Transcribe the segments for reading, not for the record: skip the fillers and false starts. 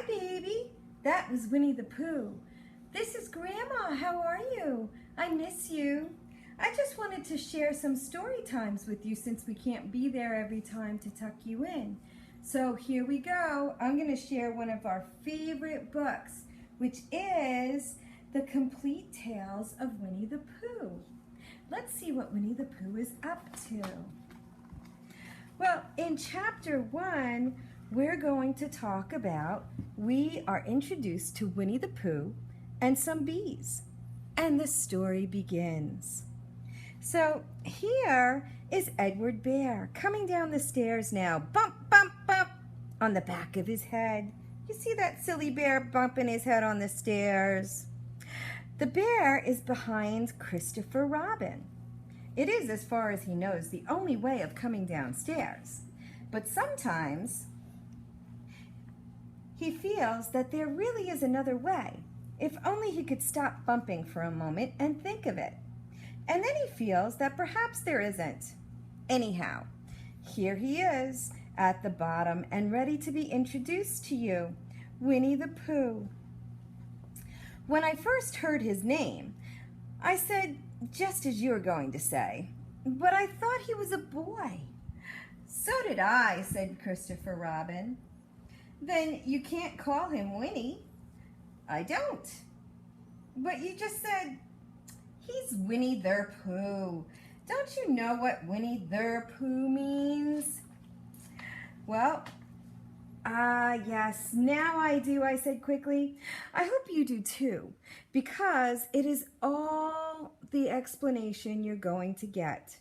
Hi, baby. That was Winnie the Pooh. This is Grandma. How are you? I miss you. I just wanted to share some story times with you since we can't be there every time to tuck you in. So here we go. I'm going to share one of our favorite books, which is The Complete Tales of Winnie the Pooh. Let's see what Winnie the Pooh is up to. Well, in chapter 1, we're going to talk about we are introduced to Winnie the Pooh and some bees. And the story begins. So here is Edward Bear coming down the stairs now. Bump, bump, bump on the back of his head. You see that silly bear bumping his head on the stairs? The bear is behind Christopher Robin. It is, as far as he knows, the only way of coming downstairs. But sometimes he feels that there really is another way, if only he could stop bumping for a moment and think of it. And then he feels that perhaps there isn't. Anyhow, here he is at the bottom and ready to be introduced to you, Winnie the Pooh. When I first heard his name, I said, just as you were going to say, but I thought he was a boy. So did I, said Christopher Robin. Then you can't call him Winnie. I don't. But you just said, he's Winnie the Pooh. Don't you know what Winnie the Pooh means? Well, yes, now I do, I said quickly. I hope you do too, because it is all the explanation you're going to get.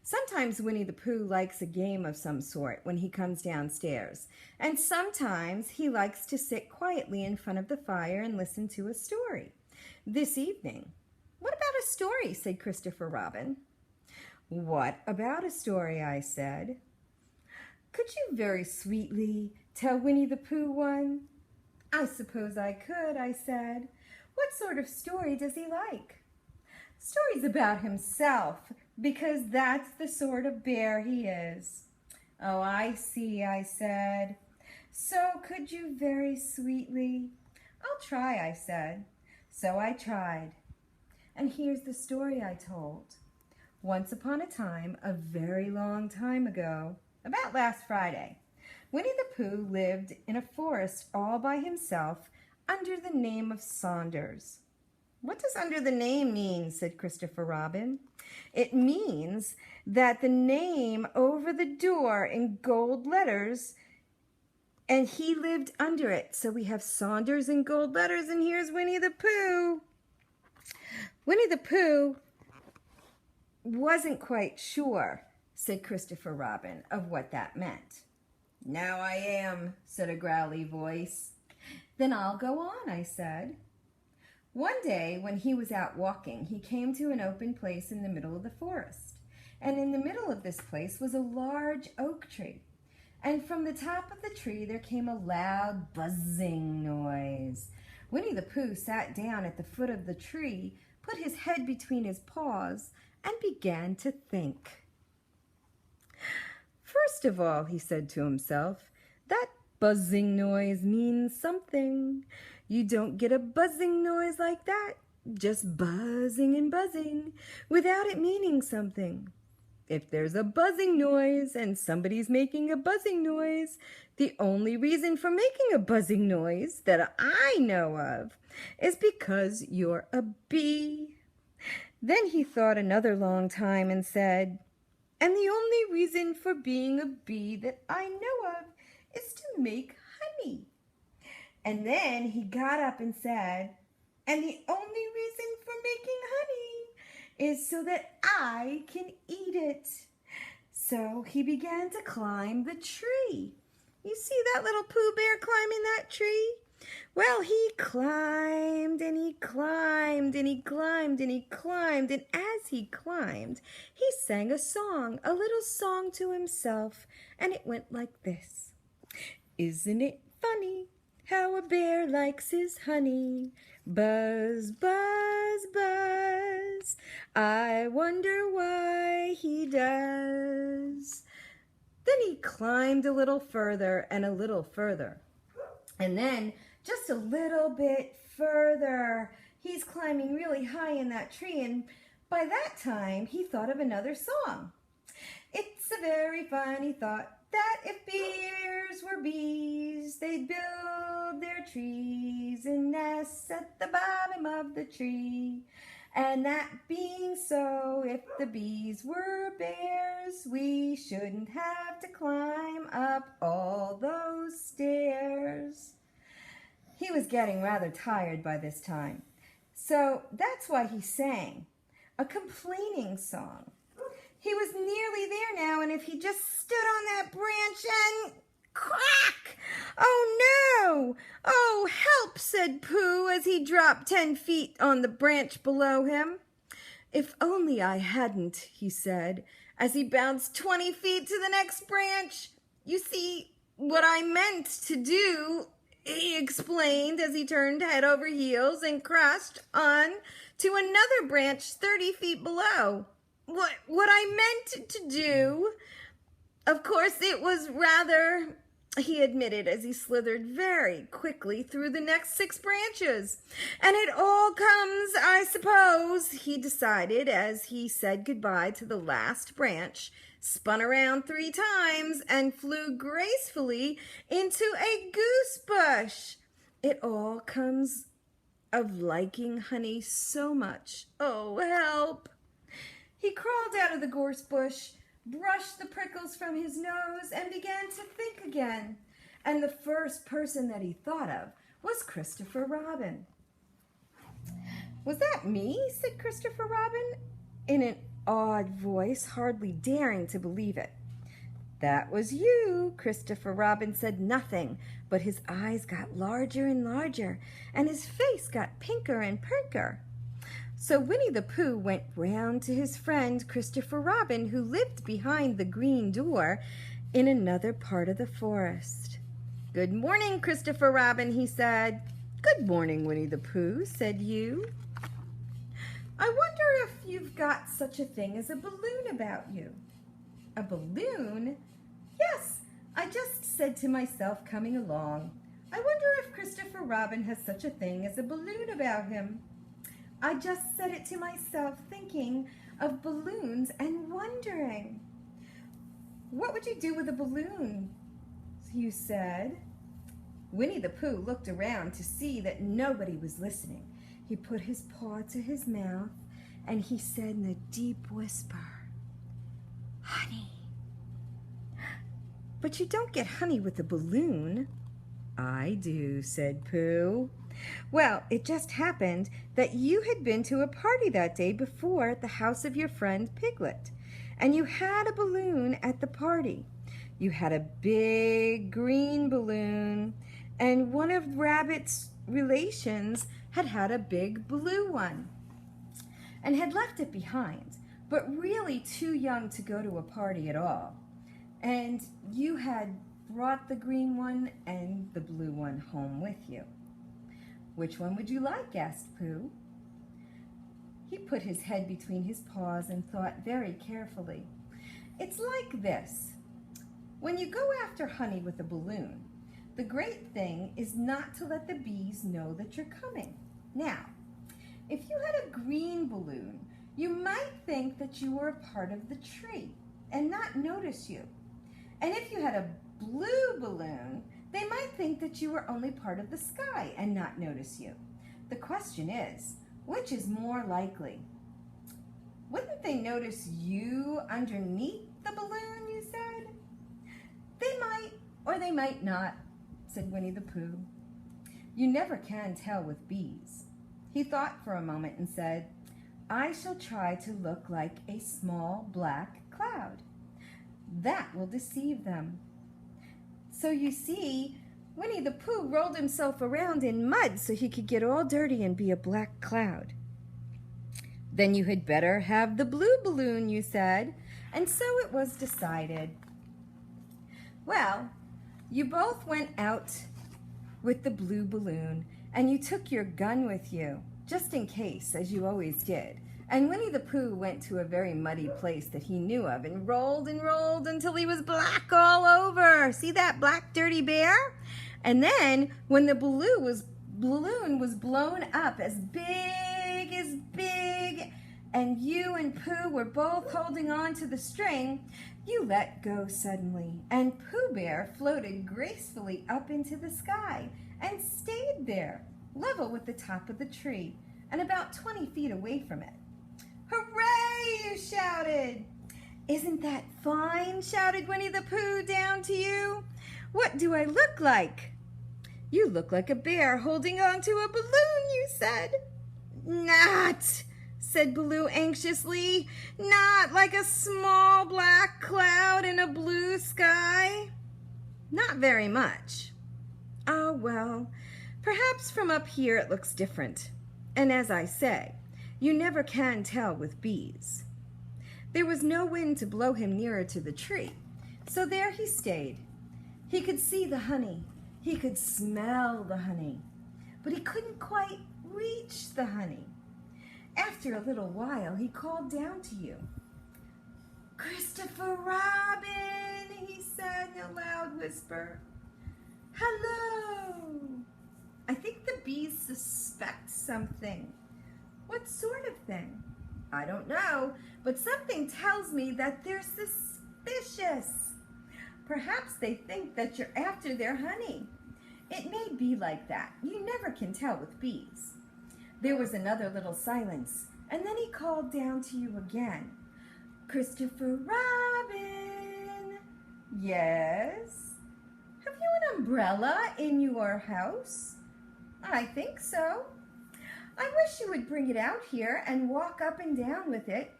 Sometimes Winnie the Pooh likes a game of some sort when he comes downstairs, and sometimes he likes to sit quietly in front of the fire and listen to a story. This evening, what about a story, said Christopher Robin. What about a story, I said. Could you very sweetly tell Winnie the Pooh one? I suppose I could, I said. What sort of story does he like? Stories about himself, because that's the sort of bear he is. Oh, I see, I said. So could you very sweetly? I'll try, I said. So I tried. And here's the story I told. Once upon a time, a very long time ago, about last Friday, Winnie the Pooh lived in a forest all by himself under the name of Saunders. What does under the name mean, said Christopher Robin. It means that the name over the door in gold letters, and he lived under it. So we have Saunders in gold letters, and here's Winnie the Pooh. Winnie the Pooh wasn't quite sure, said Christopher Robin, of what that meant. Now I am, said a growly voice. Then I'll go on, I said. One day when he was out walking, he came to an open place in the middle of the forest. And in the middle of this place was a large oak tree. And from the top of the tree there came a loud buzzing noise. Winnie the Pooh sat down at the foot of the tree, put his head between his paws, and began to think. First of all, he said to himself, that buzzing noise means something. You don't get a buzzing noise like that, just buzzing and buzzing, without it meaning something. If there's a buzzing noise and somebody's making a buzzing noise, the only reason for making a buzzing noise that I know of is because you're a bee. Then he thought another long time and said, and the only reason for being a bee that I know of is to make honey. And then he got up and said, and the only reason for making honey is so that I can eat it. So he began to climb the tree. You see that little Pooh Bear climbing that tree? Well, he climbed and he climbed and he climbed and he climbed, and as he climbed, he sang a song, a little song to himself, and it went like this. Isn't it funny how a bear likes his honey? Buzz, buzz, buzz. I wonder why he does. Then he climbed a little further and a little further. And then just a little bit further, he's climbing really high in that tree, and by that time he thought of another song. It's a very funny thought that if bears were bees, they'd build their trees and nests at the bottom of the tree. And that being so, if the bees were bears, we shouldn't have to climb up all those stairs. He was getting rather tired by this time, so that's why he sang a complaining song. He was nearly there now, and if he just stood on that branch and crack! Oh no! Oh, help, said Pooh as he dropped 10 feet on the branch below him. If only I hadn't, he said, as he bounced 20 feet to the next branch. You see, what I meant to do, he explained as he turned head over heels and crashed on to another branch 30 feet below. What I meant to do, of course, it was rather, he admitted as he slithered very quickly through the next 6 branches. And it all comes, I suppose, he decided as he said goodbye to the last branch, spun around 3 times, and flew gracefully into a goose bush. It all comes of liking honey so much. Oh, help! He crawled out of the gorse bush, brushed the prickles from his nose, and began to think again. And the first person that he thought of was Christopher Robin. Was that me? Said Christopher Robin in an awed voice, hardly daring to believe it. That was you. Christopher Robin said nothing, but his eyes got larger and larger, and his face got pinker and perker. So Winnie the Pooh went round to his friend Christopher Robin, who lived behind the green door in another part of the forest. Good morning, Christopher Robin, he said. Good morning, Winnie the Pooh, said you. I wonder if you've got such a thing as a balloon about you. A balloon? Yes, I just said to myself coming along. I wonder if Christopher Robin has such a thing as a balloon about him. I just said it to myself, thinking of balloons and wondering. What would you do with a balloon? You said. Winnie the Pooh looked around to see that nobody was listening. He put his paw to his mouth and he said in a deep whisper, Honey. But you don't get honey with a balloon. I do, said Pooh. Well, it just happened that you had been to a party that day before at the house of your friend Piglet, and you had a balloon at the party. You had a big green balloon, and one of Rabbit's relations had a big blue one and had left it behind, but really too young to go to a party at all. And you had brought the green one and the blue one home with you. Which one would you like? Asked Pooh. He put his head between his paws and thought very carefully. It's like this. When you go after honey with a balloon, the great thing is not to let the bees know that you're coming. Now, if you had a green balloon, you might think that you were a part of the tree and not notice you. And if you had a blue balloon, they might think that you were only part of the sky and not notice you. The question is, which is more likely? Wouldn't they notice you underneath the balloon, you said? They might, or they might not, said Winnie the Pooh. You never can tell with bees. He thought for a moment and said, I shall try to look like a small black cloud. That will deceive them. So you see, Winnie the Pooh rolled himself around in mud so he could get all dirty and be a black cloud. Then you had better have the blue balloon, you said, and so it was decided. Well, you both went out with the blue balloon, and you took your gun with you, just in case, as you always did. And Winnie the Pooh went to a very muddy place that he knew of and rolled until he was black all over. See that black dirty bear? And then when the balloon was blown up as big, and you and Pooh were both holding on to the string, you let go suddenly, and Pooh Bear floated gracefully up into the sky and stayed there, level with the top of the tree and about 20 feet away from it. "Hooray!" you shouted. "Isn't that fine?" shouted Winnie the Pooh down to you. "What do I look like?" "You look like a bear holding on to a balloon," you said. "Not," said Baloo anxiously, "not like a small black cloud in a blue sky." "Not very much." "Oh, well, perhaps from up here it looks different. And as I say, you never can tell with bees." There was no wind to blow him nearer to the tree, so there he stayed. He could see the honey, he could smell the honey, but he couldn't quite reach the honey. After a little while, he called down to you. "Christopher Robin," he said in a loud whisper. "Hello." I think the bees suspect something. What sort of thing? I don't know, but something tells me that they're suspicious. Perhaps they think that you're after their honey. It may be like that. You never can tell with bees. There was another little silence, and then he called down to you again. "Christopher Robin." "Yes?" "Have you an umbrella in your house?" "I think so." "I wish you would bring it out here and walk up and down with it.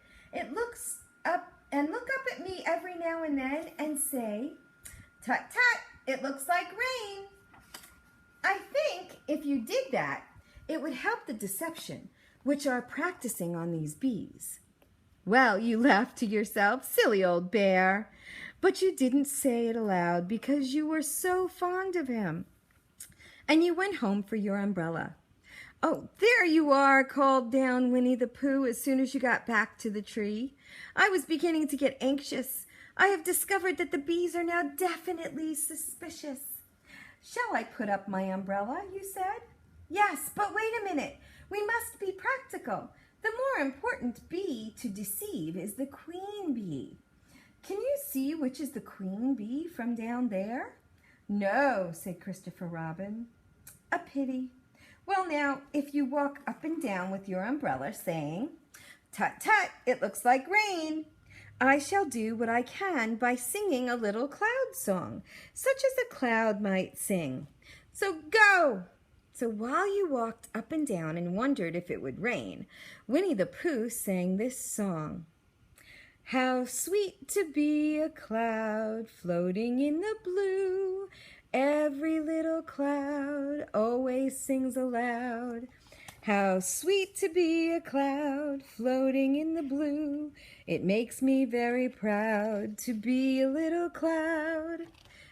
Look up at me every now and then and say, 'Tut, tut, it looks like rain.' I think if you did that, it would help the deception which are practicing on these bees." Well, you laughed to yourself, silly old bear, but you didn't say it aloud because you were so fond of him. And you went home for your umbrella. "Oh, there you are," called down Winnie the Pooh as soon as you got back to the tree. "I was beginning to get anxious. I have discovered that the bees are now definitely suspicious." "Shall I put up my umbrella?" you said. "Yes, but wait a minute. We must be practical. The more important bee to deceive is the queen bee. Can you see which is the queen bee from down there?" "No," said Christopher Robin. "A pity. Well, now, if you walk up and down with your umbrella saying, 'Tut, tut, it looks like rain,' I shall do what I can by singing a little cloud song, such as a cloud might sing. So go!" So while you walked up and down and wondered if it would rain, Winnie the Pooh sang this song. "How sweet to be a cloud floating in the blue. Every little cloud always sings aloud. How sweet to be a cloud floating in the blue. It makes me very proud to be a little cloud."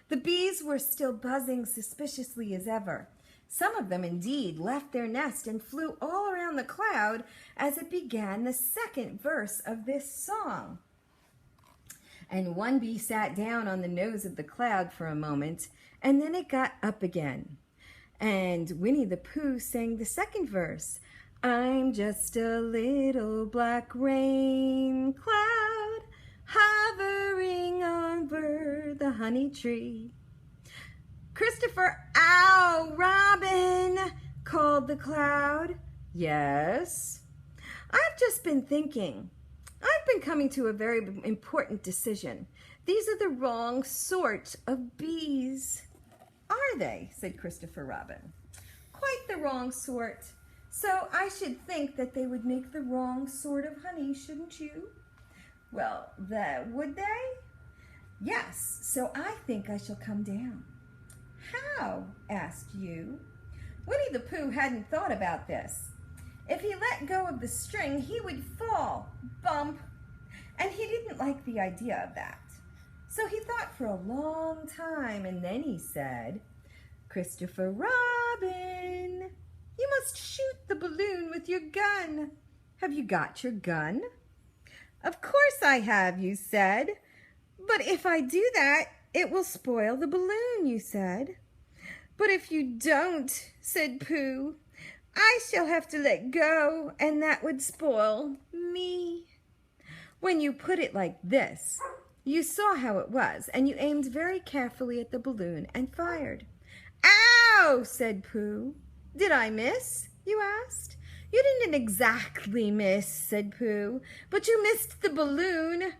The bees were still buzzing suspiciously as ever. Some of them indeed left their nest and flew all around the cloud as it began the second verse of this song. And one bee sat down on the nose of the cloud for a moment, and then it got up again. And Winnie the Pooh sang the second verse. "I'm just a little black rain cloud hovering over the honey tree." "Christopher, ow, Robin," called the cloud. "Yes?" "I've just been thinking. I've been coming to a very important decision. These are the wrong sort of bees." "Are they?" said Christopher Robin. "Quite the wrong sort. So I should think that they would make the wrong sort of honey, shouldn't you?" "Well, would they?" "Yes, so I think I shall come down." "How?" asked you. Winnie the Pooh hadn't thought about this. If he let go of the string, he would fall, bump, and he didn't like the idea of that. So he thought for a long time, and then he said, "Christopher Robin, you must shoot the balloon with your gun. Have you got your gun?" "Of course I have," you said. "But if I do that, it will spoil the balloon," you said. But if you don't, said Pooh, I shall have to let go, and that would spoil me. When you put it like this, you saw how it was, and you aimed very carefully at the balloon and fired. Ow, said Pooh. Did I miss? You asked. You didn't exactly miss, said Pooh, but you missed the balloon.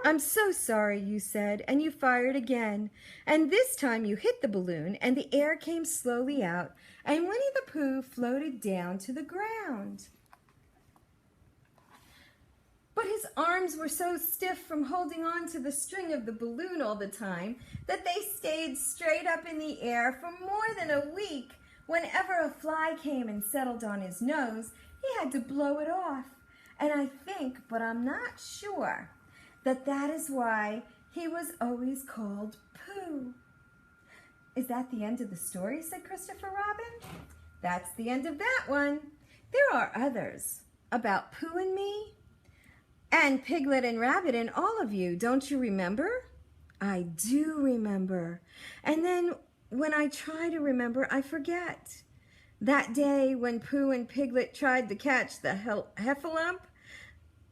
I'm so sorry, you said, and you fired again. And this time you hit the balloon, and the air came slowly out, and Winnie the Pooh floated down to the ground. But his arms were so stiff from holding on to the string of the balloon all the time that they stayed straight up in the air for more than a week. Whenever a fly came and settled on his nose, he had to blow it off. And I think, but I'm not sure, that is why he was always called Pooh. Is that the end of the story? Said Christopher Robin. That's the end of that one. There are others about Pooh and me, and Piglet and Rabbit and all of you. Don't you remember? I do remember. And then when I try to remember, I forget. That day when Pooh and Piglet tried to catch the heffalump,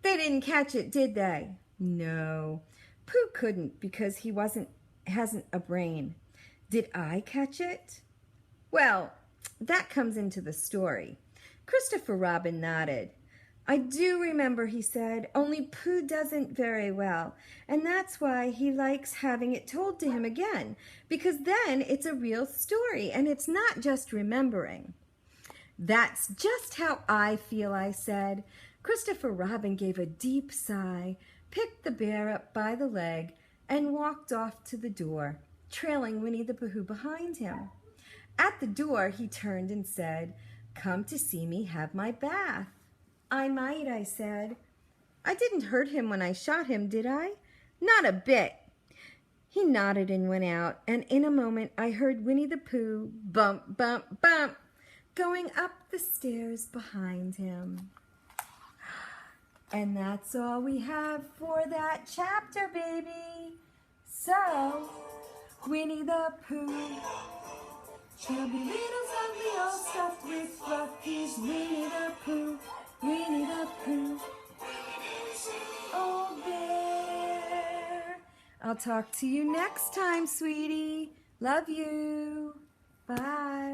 they didn't catch it, did they? No. Pooh couldn't because he hasn't a brain. Did I catch it? Well, that comes into the story. Christopher Robin nodded. I do remember, he said, only Pooh doesn't very well, and that's why he likes having it told to him again, because then it's a real story, and it's not just remembering. That's just how I feel, I said. Christopher Robin gave a deep sigh, picked the bear up by the leg, and walked off to the door, trailing Winnie the Pooh behind him. At the door, he turned and said, "Come to see me have my bath." I might, I said. I didn't hurt him when I shot him, did I? Not a bit. He nodded and went out, and in a moment I heard Winnie the Pooh bump, bump, bump, going up the stairs behind him. And that's all we have for that chapter, baby. So, Winnie the Pooh, chubby little ugly all stuffed with fluffies. Winnie the Pooh, Winnie the Pooh, oh there. I'll talk to you next time, sweetie. Love you. Bye.